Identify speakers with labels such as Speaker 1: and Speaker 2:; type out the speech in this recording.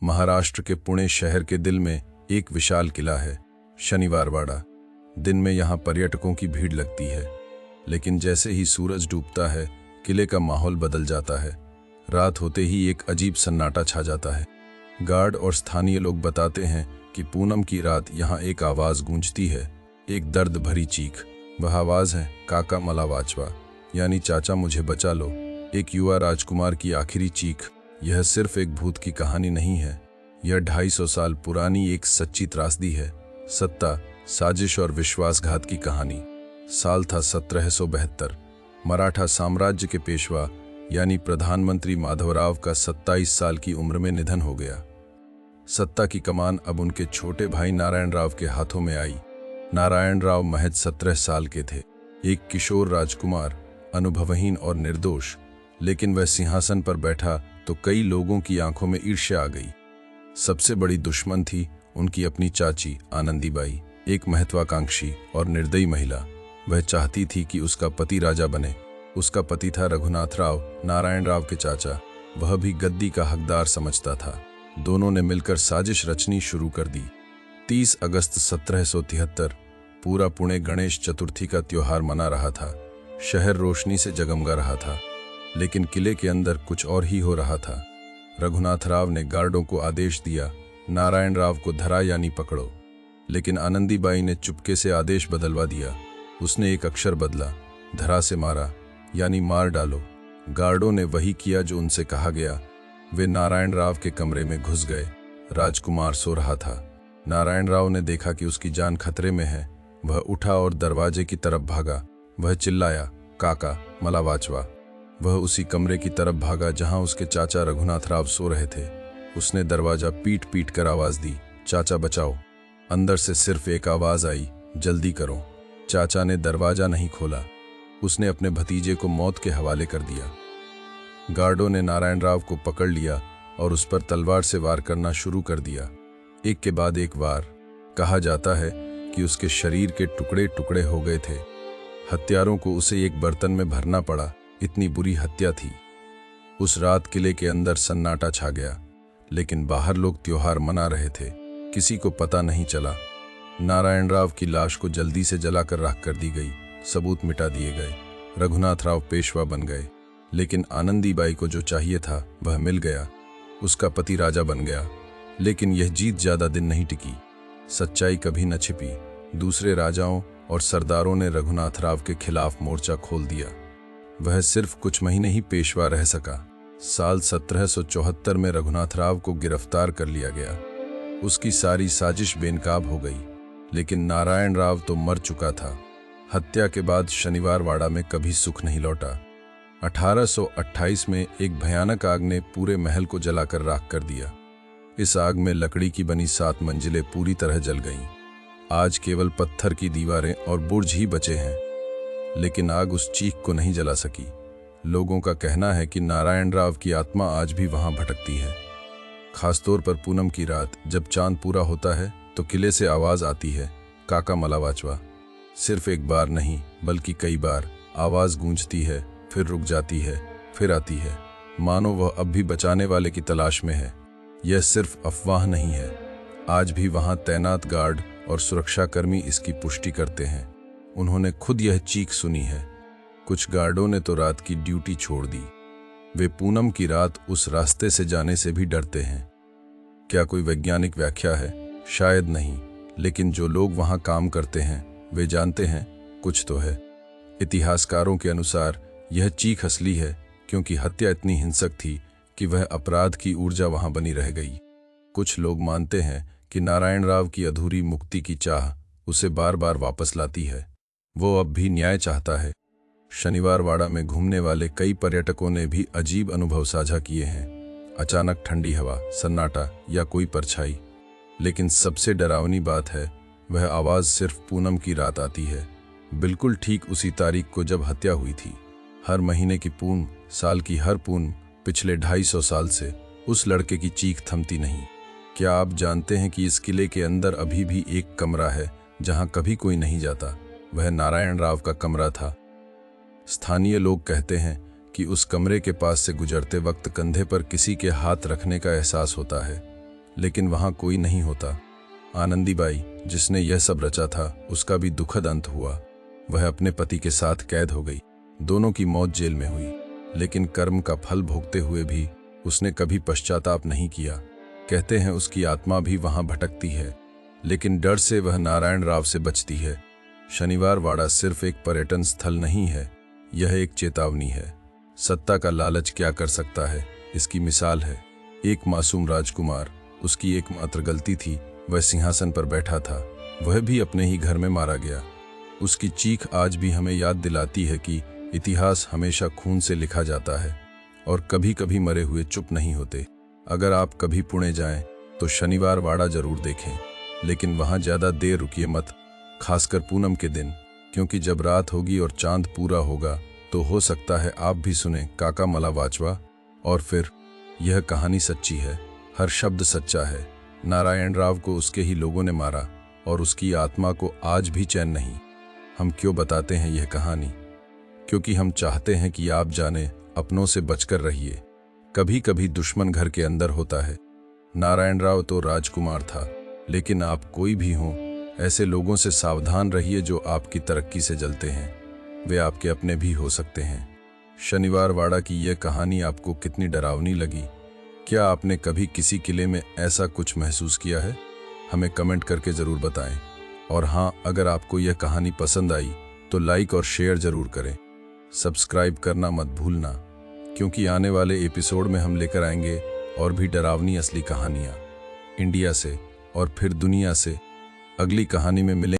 Speaker 1: महाराष्ट्र के पुणे शहर के दिल में एक विशाल किला है, शनिवार वाड़ा। दिन में यहाँ पर्यटकों की भीड़ लगती है, लेकिन जैसे ही सूरज डूबता है, किले का माहौल बदल जाता है। रात होते ही एक अजीब सन्नाटा छा जाता है। गार्ड और स्थानीय लोग बताते हैं कि पूनम की रात यहाँ एक आवाज़ गूंजती है, एक दर्द भरी चीख। वह आवाज़ है काका मला वाचवा, यानी चाचा मुझे बचा लो। एक युवा राजकुमार की आखिरी चीख। यह सिर्फ एक भूत की कहानी नहीं है, यह 250 साल पुरानी एक सच्ची त्रासदी है। सत्ता, साजिश और विश्वासघात की कहानी। साल था 1772। मराठा साम्राज्य के पेशवा यानी प्रधानमंत्री माधवराव का 27 साल की उम्र में निधन हो गया। सत्ता की कमान अब उनके छोटे भाई नारायण राव के हाथों में आई। नारायण राव महज 17 साल के थे, एक किशोर राजकुमार, अनुभवहीन और निर्दोष। लेकिन वह सिंहासन पर बैठा तो कई लोगों की आंखों में ईर्ष्या आ गई। सबसे बड़ी दुश्मन थी उनकी अपनी चाची आनंदीबाई, एक महत्वाकांक्षी और निर्दयी महिला। वह चाहती थी कि उसका पति राजा बने। उसका पति था रघुनाथ राव, नारायण राव के चाचा। वह भी गद्दी का हकदार समझता था। दोनों ने मिलकर साजिश रचनी शुरू कर दी। 30 अगस्त 1773 पूरा पुणे गणेश चतुर्थी का त्योहार मना रहा था। शहर रोशनी से जगमगा रहा था, लेकिन किले के अंदर कुछ और ही हो रहा था। रघुनाथ राव ने गार्डों को आदेश दिया, नारायण राव को धरा यानी पकड़ो। लेकिन आनंदीबाई ने चुपके से आदेश बदलवा दिया। उसने एक अक्षर बदला, धरा से मारा यानी मार डालो। गार्डों ने वही किया जो उनसे कहा गया। वे नारायण राव के कमरे में घुस गए। राजकुमार सो रहा था। नारायण राव ने देखा कि उसकी जान खतरे में है। वह उठा और दरवाजे की तरफ भागा। वह चिल्लाया, काका मला वाचवा। वह उसी कमरे की तरफ भागा जहां उसके चाचा रघुनाथ राव सो रहे थे। उसने दरवाजा पीट पीट कर आवाज दी, चाचा बचाओ। अंदर से सिर्फ एक आवाज आई, जल्दी करो। चाचा ने दरवाजा नहीं खोला। उसने अपने भतीजे को मौत के हवाले कर दिया। गार्डों ने नारायण राव को पकड़ लिया और उस पर तलवार से वार करना शुरू कर दिया, एक के बाद एक वार। कहा जाता है कि उसके शरीर के टुकड़े टुकड़े हो गए थे। हत्यारों को उसे एक बर्तन में भरना पड़ा, इतनी बुरी हत्या थी। उस रात किले के अंदर सन्नाटा छा गया, लेकिन बाहर लोग त्योहार मना रहे थे। किसी को पता नहीं चला। नारायण राव की लाश को जल्दी से जलाकर राख कर दी गई, सबूत मिटा दिए गए। रघुनाथ राव पेशवा बन गए, लेकिन आनंदीबाई को जो चाहिए था वह मिल गया। उसका पति राजा बन गया। लेकिन यह जीत ज्यादा दिन नहीं टिकी। सच्चाई कभी न छिपी। दूसरे राजाओं और सरदारों ने रघुनाथ राव के खिलाफ मोर्चा खोल दिया। वह सिर्फ कुछ महीने ही पेशवा रह सका। साल 1774 में रघुनाथ राव को गिरफ्तार कर लिया गया। उसकी सारी साजिश बेनकाब हो गई। लेकिन नारायण राव तो मर चुका था। हत्या के बाद शनिवार वाड़ा में कभी सुख नहीं लौटा। 1828 में एक भयानक आग ने पूरे महल को जलाकर राख कर दिया। इस आग में लकड़ी की बनी 7 मंजिलें पूरी तरह जल गईं। आज केवल पत्थर की दीवारें और बुर्ज ही बचे हैं। लेकिन आग उस चीख को नहीं जला सकी। लोगों का कहना है कि नारायण राव की आत्मा आज भी वहां भटकती है। खासतौर पर पूनम की रात जब चांद पूरा होता है तो किले से आवाज आती है, काका मला वाचवा। सिर्फ एक बार नहीं बल्कि कई बार आवाज गूंजती है, फिर रुक जाती है, फिर आती है, मानो वह अब भी बचाने वाले की तलाश में है। यह सिर्फ अफवाह नहीं है। आज भी वहां तैनात गार्ड और सुरक्षाकर्मी इसकी पुष्टि करते हैं। उन्होंने खुद यह चीख सुनी है। कुछ गार्डों ने तो रात की ड्यूटी छोड़ दी। वे पूनम की रात उस रास्ते से जाने से भी डरते हैं। क्या कोई वैज्ञानिक व्याख्या है? शायद नहीं, लेकिन जो लोग वहां काम करते हैं वे जानते हैं कुछ तो है। इतिहासकारों के अनुसार यह चीख असली है, क्योंकि हत्या इतनी हिंसक थी कि वह अपराध की ऊर्जा वहां बनी रह गई। कुछ लोग मानते हैं कि नारायण राव की अधूरी मुक्ति की चाह उसे बार बार वापस लाती है। वो अब भी न्याय चाहता है। शनिवार वाड़ा में घूमने वाले कई पर्यटकों ने भी अजीब अनुभव साझा किए हैं। अचानक ठंडी हवा, सन्नाटा या कोई परछाई। लेकिन सबसे डरावनी बात है, वह आवाज सिर्फ पूनम की रात आती है, बिल्कुल ठीक उसी तारीख को जब हत्या हुई थी। हर महीने की पूनम, साल की हर पूनम, पिछले 250 साल से उस लड़के की चीख थमती नहीं। क्या आप जानते हैं कि इस किले के अंदर अभी भी एक कमरा है जहां कभी कोई नहीं जाता? वह नारायण राव का कमरा था। स्थानीय लोग कहते हैं कि उस कमरे के पास से गुजरते वक्त कंधे पर किसी के हाथ रखने का एहसास होता है। लेकिन वहां कोई नहीं होता। आनंदीबाई, जिसने यह सब रचा था, उसका भी दुखद अंत हुआ। वह अपने पति के साथ कैद हो गई। दोनों की मौत जेल में हुई, लेकिन कर्म का फल भोगते हुए भी उसने कभी पश्चाताप नहीं किया। कहते हैं उसकी आत्मा भी वहां भटकती है, लेकिन डर से वह नारायण राव से बचती है। शनिवार वाड़ा सिर्फ एक पर्यटन स्थल नहीं है, यह एक चेतावनी है। सत्ता का लालच क्या कर सकता है, इसकी मिसाल है। एक मासूम राजकुमार, उसकी एकमात्र गलती थी, वह सिंहासन पर बैठा था, वह भी अपने ही घर में मारा गया। उसकी चीख आज भी हमें याद दिलाती है कि इतिहास हमेशा खून से लिखा जाता है और कभी कभी मरे हुए चुप नहीं होते। अगर आप कभी पुणे जाएं तो शनिवार वाड़ा जरूर देखें, लेकिन वहां ज्यादा देर रुकिए मत, खासकर पूनम के दिन, क्योंकि जब रात होगी और चांद पूरा होगा तो हो सकता है आप भी सुने काका मला वाचवा। और फिर यह कहानी सच्ची है, हर शब्द सच्चा है। नारायण राव को उसके ही लोगों ने मारा और उसकी आत्मा को आज भी चैन नहीं। हम क्यों बताते हैं यह कहानी? क्योंकि हम चाहते हैं कि आप जाने, अपनों से बचकर रहिए। कभी कभी दुश्मन घर के अंदर होता है। नारायण राव तो राजकुमार था, लेकिन आप कोई भी हों, ऐसे लोगों से सावधान रहिए जो आपकी तरक्की से जलते हैं। वे आपके अपने भी हो सकते हैं। शनिवार वाड़ा की यह कहानी आपको कितनी डरावनी लगी? क्या आपने कभी किसी किले में ऐसा कुछ महसूस किया है? हमें कमेंट करके ज़रूर बताएं। और हाँ, अगर आपको यह कहानी पसंद आई तो लाइक और शेयर ज़रूर करें। सब्सक्राइब करना मत भूलना, क्योंकि आने वाले एपिसोड में हम लेकर आएंगे और भी डरावनी असली कहानियाँ इंडिया से और फिर दुनिया से। अगली कहानी में मिलेंगे।